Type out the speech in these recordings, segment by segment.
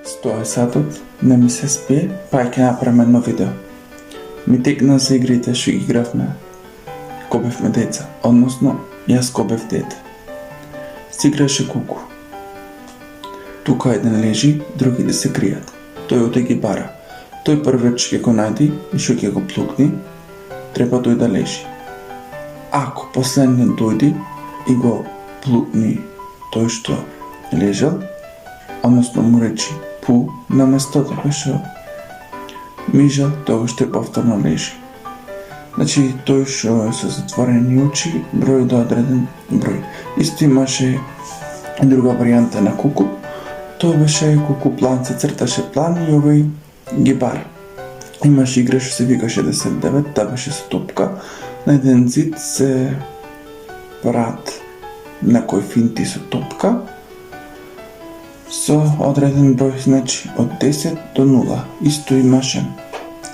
Стоја сатот, не ми се спие, па ќе направиме едно видео. Ми текна за игрите што ги игравме кога бевме деца, односно јас кога бев дете. Се играше куку. Тука еден лежи, другите се кријат. Тој оде ги бара. Тој првеч ќе го најди и што ќе го плукни, треба тој да лежи. Ако последниот дојди и го плукни тој што лежал, односно му речи пу на местото кај што мижал, тоа ще повторно лежи. Значи, тој што е со затворени очи брои до одреден број. Исто имаше и друга варијанта на куку. Тоа беше куку план, се црташе план и овој ги бара. Имаше игра што се викаше 10-9, таа беше со топка. На еден зид се прават некои финти со топка со одреден број, значи од 10 до 0. Исто имаше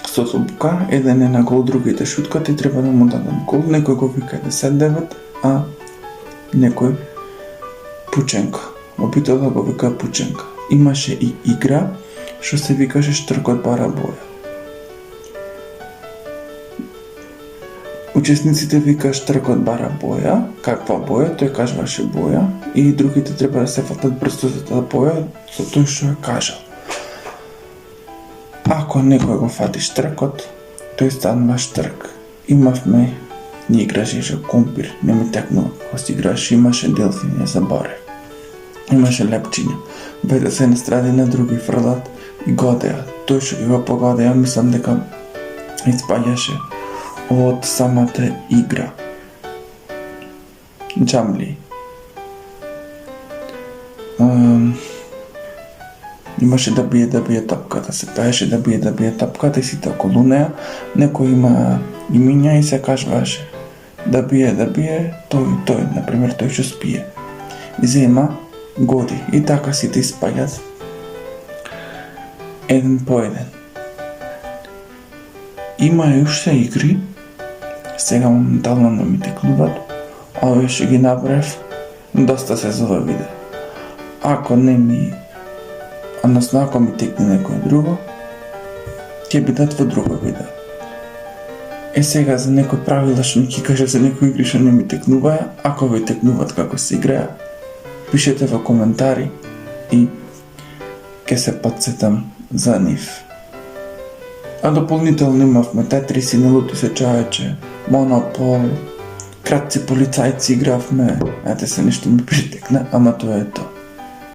со топка, еден е на гол, другите шуткат и треба да му дадат гол. Некој го вика 10-9, а некој пученка. Обително го вика пученка. Имаше и игра што се викаше штркот бара боја. Учесниците вика штркот бара боја, каква боја, тој кажуваше боја и другите треба да се фатат брзо за таа боја со тој што ја кажал. Ако некој го фати штркот, тој станува штрк. Имавме ни играше за компир, не ми текнува како си играше, имаше делфин, ја заборев. Имаше лепчиња, беда се настради на други фрлат и годеа. Тој што ги го погодеа, мислам дека испаѓаше од самата игра. Джамли. Имаше да бие тапката, се пееше да бие тапката и сите околу неа. Некој има имиња и се кажуваше да бие, тој, например, тој што спие. И зема годи и така сите испаѓат еден по еден. Има и уште игри, сега моментално не ми текнуваат, овие што ги направив, доста се за ова видео. Ако не ми, односно ако ми текне некој друго, ќе бидат во друго видео. Сега за некој правила што не ќе кажа за некои игри што не ми текнуваа, ако ви текнуваат како се играат, пишете во коментари и ќе се подсетам за нив. А дополнително имавме Тетрис и Налути се човече, Монопол, кратци полицајци игравме, ете се нешто ми притекна, ама тоа е тоа.